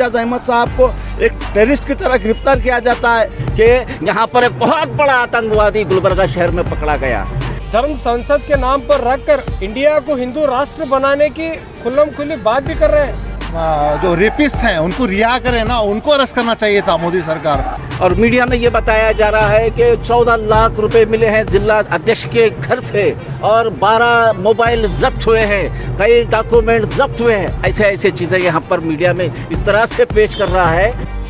एजाज अहमद साहब को एक टेररिस्ट की तरह गिरफ्तार किया जाता है कि यहाँ पर एक बहुत बड़ा आतंकवादी गुलबर्गा शहर में पकड़ा गया। धर्म संसद के नाम पर रखकर इंडिया को हिंदू राष्ट्र बनाने की खुल्लम खुल्ली बात भी कर रहे हैं। जो रेपिस्ट हैं उनको रिहा करें ना, उनको अरेस्ट करना चाहिए था मोदी सरकार। और मीडिया में ये बताया जा रहा है कि 14 लाख रुपए मिले हैं जिला अध्यक्ष के घर से और 12 मोबाइल जब्त हुए हैं, कई डॉक्यूमेंट जब्त हुए हैं। ऐसे ऐसे चीज़ें यहाँ पर मीडिया में इस तरह से पेश कर रहा है।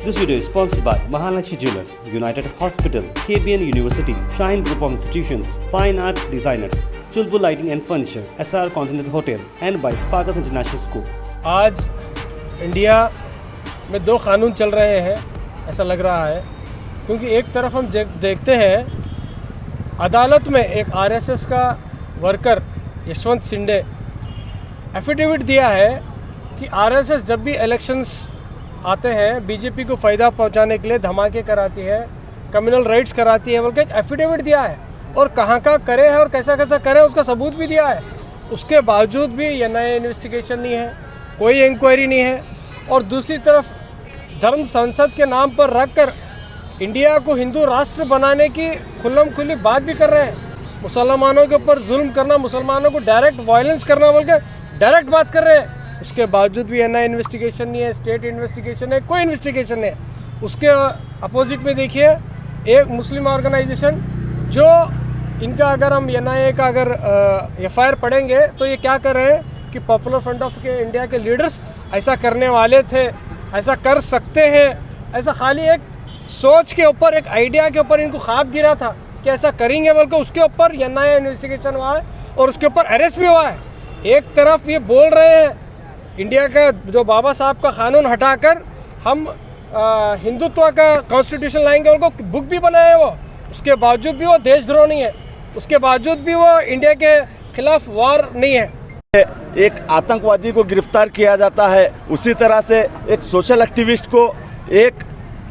This video is sponsored by Mahalakshmi Jewelers, United Hospital, KBN University, Shine Group of Institutions, Fine Art Designers, Chulbul Lighting and Furniture, SR Continental Hotel and by Sparkles International School. आज India में दो कानून चल रहे हैं ऐसा लग रहा है, क्योंकि एक तरफ हम देखते हैं अदालत में एक आरएसएस का वर्कर यशवंत सिंडे एफिडेविट दिया है कि आरएसएस जब भी इलेक्शंस आते हैं बीजेपी को फ़ायदा पहुंचाने के लिए धमाके कराती है, कम्युनल राइट्स कराती है, बल्कि एक एफिडेविट दिया है और कहाँ करे है और कैसा कैसा करे उसका सबूत भी दिया है। उसके बावजूद भी एनआईए इन्वेस्टिगेशन नहीं है, कोई इंक्वायरी नहीं है। और दूसरी तरफ धर्म संसद के नाम पर रखकर इंडिया को हिंदू राष्ट्र बनाने की खुल्लम खुल्ली बात भी कर रहे हैं। मुसलमानों के ऊपर जुल्म करना, मुसलमानों को डायरेक्ट वायलेंस करना बोल के डायरेक्ट बात कर रहे हैं। उसके बावजूद भी एनआईए इन्वेस्टिगेशन नहीं है, स्टेट इन्वेस्टिगेशन है, कोई इन्वेस्टिगेशन नहीं है। उसके अपोजिट में देखिए एक मुस्लिम ऑर्गेनाइजेशन जो इनका अगर हम एनआईए का अगर एफआईआर पढ़ेंगे तो ये क्या कर रहे हैं कि पॉपुलर फ्रंट ऑफ इंडिया के लीडर्स ऐसा करने वाले थे, ऐसा कर सकते हैं, ऐसा खाली एक सोच के ऊपर, एक आइडिया के ऊपर इनको ख्वाब गिरा था कि ऐसा करेंगे, बल्कि उसके ऊपर एनआईए इन्वेस्टिगेशन हुआ है और उसके ऊपर अरेस्ट भी हुआ है। एक तरफ ये बोल रहे हैं इंडिया का जो बाबा साहब का कानून हटाकर हम हिंदुत्व का कॉन्स्टिट्यूशन लाएंगे, उनको बुक भी बनाए वो, उसके बावजूद भी वो देशद्रोह नहीं है, उसके बावजूद भी वो इंडिया के खिलाफ वॉर नहीं है। एक आतंकवादी को गिरफ्तार किया जाता है, उसी तरह से एक सोशल एक्टिविस्ट को, एक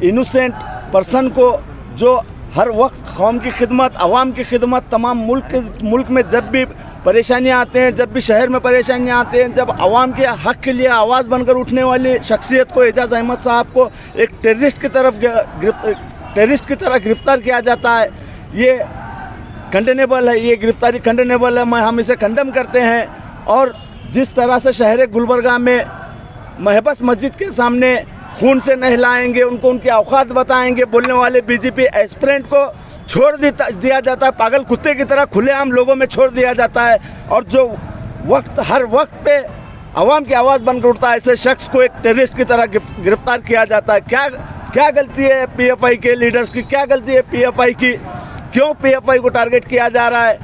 इनोसेंट पर्सन को जो हर वक्त कौम की खिदमत, अवाम की खिदमत, तमाम मुल्क में जब भी परेशानियां आते हैं, जब भी शहर में परेशानियां आते हैं, जब अवाम के हक के लिए आवाज़ बनकर उठने वाली शख्सियत को, एजाज अहमद साहब को एक टेररिस्ट की तरह गिरफ्तार किया जाता है। ये कंडेनेबल है, ये गिरफ्तारी कंडेनेबल है, हम इसे कंडेम करते हैं। और जिस तरह से शहर गुलबर्गा में महबस मस्जिद के सामने खून से नहलाएंगे, उनको उनकी औकात बताएंगे बोलने वाले बीजेपी एस्पिरेंट को छोड़ दिया जाता है, पागल कुत्ते की तरह खुलेआम लोगों में छोड़ दिया जाता है। और जो हर वक्त पे अवाम की आवाज़ बनकर उठता है, ऐसे शख्स को एक टेररिस्ट की तरह गिरफ्तार किया जाता है। क्या गलती है पीएफआई के लीडर्स की, क्या गलती है पीएफआई की, क्यों पीएफआई को टारगेट किया जा रहा है?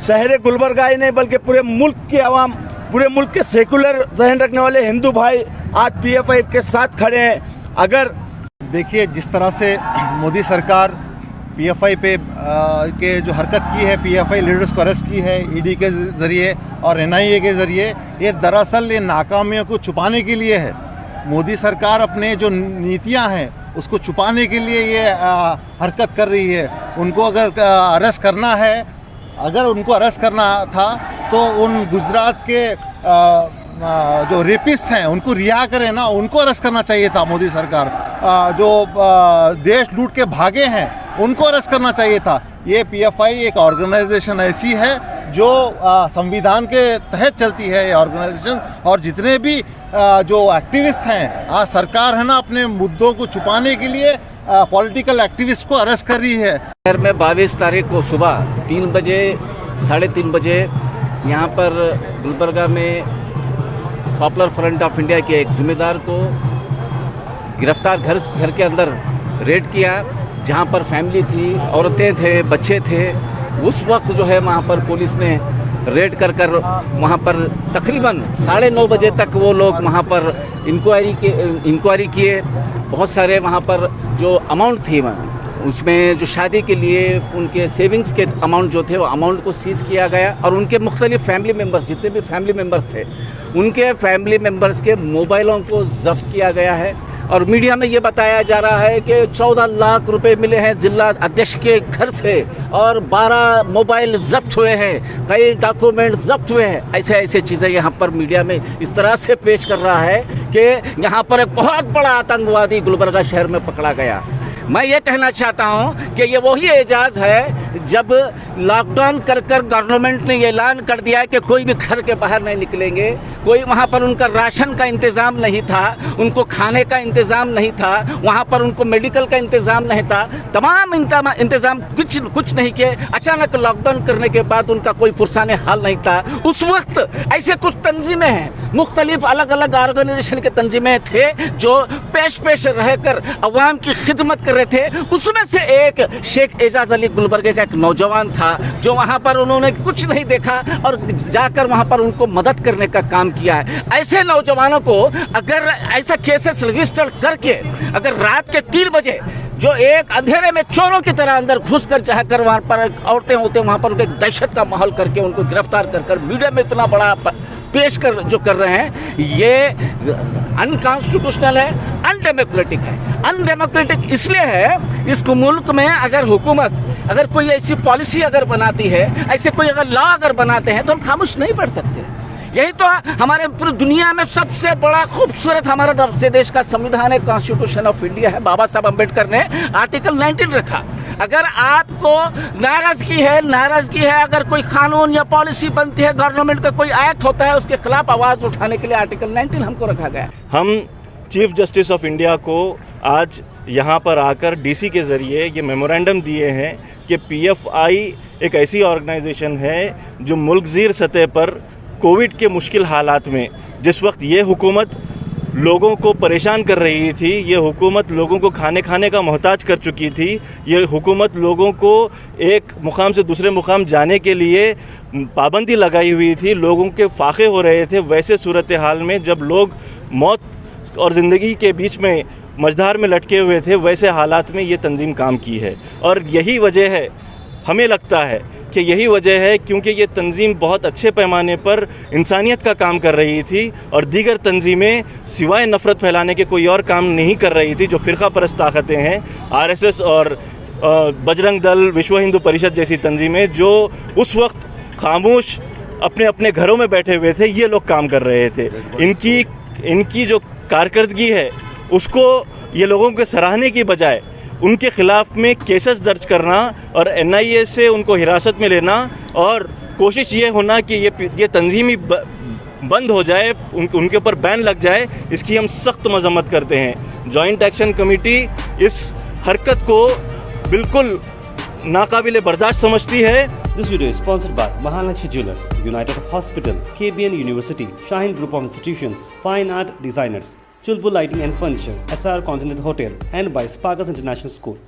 शहर गुलबर्गा ही नहीं बल्कि पूरे मुल्क की आवाम, पूरे मुल्क के सेकुलर जहन रखने वाले हिंदू भाई आज पीएफआई के साथ खड़े हैं। अगर देखिए जिस तरह से मोदी सरकार पीएफआई पे के जो हरकत की है, पीएफआई लीडर्स को अरेस्ट की है ईडी के ज़रिए और एनआईए के ज़रिए, ये दरअसल ये नाकामियों को छुपाने के लिए है। मोदी सरकार अपने जो नीतियां हैं उसको छुपाने के लिए ये हरकत कर रही है। उनको अगर अरेस्ट करना है, अगर उनको अरेस्ट करना था तो उन गुजरात के जो रेपिस्ट हैं उनको रिहा करें ना, उनको अरेस्ट करना चाहिए था मोदी सरकार। जो देश लूट के भागे हैं उनको अरेस्ट करना चाहिए था। ये पीएफआई एक ऑर्गेनाइजेशन ऐसी है जो संविधान के तहत चलती है ये ऑर्गेनाइजेशन, और जितने भी जो एक्टिविस्ट हैं, आज सरकार है ना अपने मुद्दों को छुपाने के लिए पॉलिटिकल एक्टिविस्ट को अरेस्ट कर रही है। शहर में 22 तारीख को सुबह 3 बजे 3:30 बजे यहाँ पर गुलबर्गा में पॉपुलर फ्रंट ऑफ इंडिया के एक जिम्मेदार को गिरफ्तार घर के अंदर रेड किया, जहाँ पर फैमिली थी, औरतें थे, बच्चे थे। उस वक्त जो है वहाँ पर पुलिस ने रेड कर वहाँ पर तकरीबन 9:30 बजे तक वो लोग वहाँ पर इंक्वायरी किए। बहुत सारे वहाँ पर जो अमाउंट थी उसमें जो शादी के लिए उनके सेविंग्स के अमाउंट जो थे वो अमाउंट को सीज़ किया गया और उनके मुख्तलिफ फैमिली मेम्बर्स, जितने भी फैमिली मेम्बर्स थे, उनके फैमिली मेम्बर्स के मोबाइलों को जब्त किया गया है। और मीडिया में ये बताया जा रहा है कि 14 लाख रुपए मिले हैं जिला अध्यक्ष के घर से और 12 मोबाइल जब्त हुए हैं, कई डॉक्यूमेंट जब्त हुए हैं। ऐसे ऐसे चीज़ें यहाँ पर मीडिया में इस तरह से पेश कर रहा है कि यहाँ पर एक बहुत बड़ा आतंकवादी गुलबर्गा शहर में पकड़ा गया। मैं ये कहना चाहता हूँ कि ये वही एजाज़ है जब लॉकडाउन कर गवर्नमेंट ने ये ऐलान कर दिया है कि कोई भी घर के बाहर नहीं निकलेंगे, कोई वहाँ पर उनका राशन का इंतज़ाम नहीं था, उनको खाने का इंतज़ाम नहीं था, वहाँ पर उनको मेडिकल का इंतज़ाम नहीं था, तमाम इंतज़ाम कुछ नहीं किए। अचानक लॉकडाउन करने के बाद उनका कोई पुरसाने हाल नहीं था। उस वक्त ऐसे कुछ तंजीमें हैं, मुख्तलिफ अलग अलग ऑर्गेनाइजेशन के तंजीमें थे जो पेश रहकर अवाम की खिदमत कर रहे थे। उसमें से एक शेख एजाज अली गुलबर्गे का एक नौजवान था जो वहाँ पर उन्होंने कुछ नहीं देखा और जाकर वहाँ पर उनको मदद करने का काम किया है। ऐसे नौजवानों को अगर ऐसा केसेस रजिस्टर करके अगर रात के 3 बजे जो एक अंधेरे में चोरों की तरह अंदर घुसकर जाकर वहाँ पर औरतें होते वहाँ पर एक दहशत का माहौल करके उनको गिरफ्तार कर मीडिया में इतना बड़ा पेश कर रहे हैं, ये अनकॉन्स्टिट्यूशनल है, अनडेमोक्रेटिक है। अनडेमोक्रेटिक इसलिए है, इस मुल्क में अगर हुकूमत अगर कोई ऐसी पॉलिसी अगर बनाती है, ऐसे कोई अगर लॉ अगर बनाते हैं तो हम खामोश नहीं पड़ सकते। यही तो हमारे पूरी दुनिया में सबसे बड़ा खूबसूरत हमारा देश का संविधान है, कॉन्स्टिट्यूशन ऑफ इंडिया है। बाबा साहब अम्बेडकर ने आर्टिकल 19 रखा। अगर आपको नाराजगी है, अगर कोई कानून या पॉलिसी बनती है, गवर्नमेंट का कोई एक्ट होता है, उसके खिलाफ आवाज उठाने के लिए आर्टिकल 19 हमको रखा गया। हम चीफ जस्टिस ऑफ इंडिया को आज यहाँ पर आकर डीसी के ज़रिए ये मेमोरेंडम दिए हैं कि पीएफआई एक ऐसी ऑर्गेनाइजेशन है जो मुल्कज़ीर सतह पर कोविड के मुश्किल हालात में, जिस वक्त ये हुकूमत लोगों को परेशान कर रही थी, ये हुकूमत लोगों को खाने का मोहताज कर चुकी थी, ये हुकूमत लोगों को एक मुकाम से दूसरे मुकाम जाने के लिए पाबंदी लगाई हुई थी, लोगों के फाके हो रहे थे, वैसे सूरत हाल में जब लोग मौत और ज़िंदगी के बीच में मझधार में लटके हुए थे, वैसे हालात में ये तंजीम काम की है। और यही वजह है, हमें लगता है कि यही वजह है क्योंकि ये तंजीम बहुत अच्छे पैमाने पर इंसानियत का काम कर रही थी और दीगर तंजीमें सिवाय नफ़रत फैलाने के कोई और काम नहीं कर रही थी। जो फ़िरका परस्त ताकतें हैं, आरएसएस और बजरंग दल, विश्व हिंदू परिषद जैसी तंजीमें, जो उस वक्त खामोश अपने अपने घरों में बैठे हुए थे, ये लोग काम कर रहे थे। इनकी जो कारकर्दगी है उसको ये लोगों के सराहने की बजाय उनके ख़िलाफ़ में केसेस दर्ज करना और एनआईए से उनको हिरासत में लेना और कोशिश ये होना कि ये तंजीम ही बंद हो जाए, उनके ऊपर बैन लग जाए, इसकी हम सख्त मजम्मत करते हैं। जॉइंट एक्शन कमेटी इस हरकत को बिल्कुल नाकाबिले बर्दाश्त समझती है। This video is sponsored by Mahalakshmi Jewelers, United Hospital, KBN University, Shine Group of Institutions, Fine Art Designers, Chulbul Lighting and Furniture, SR Continental Hotel, and by Sparkers International School.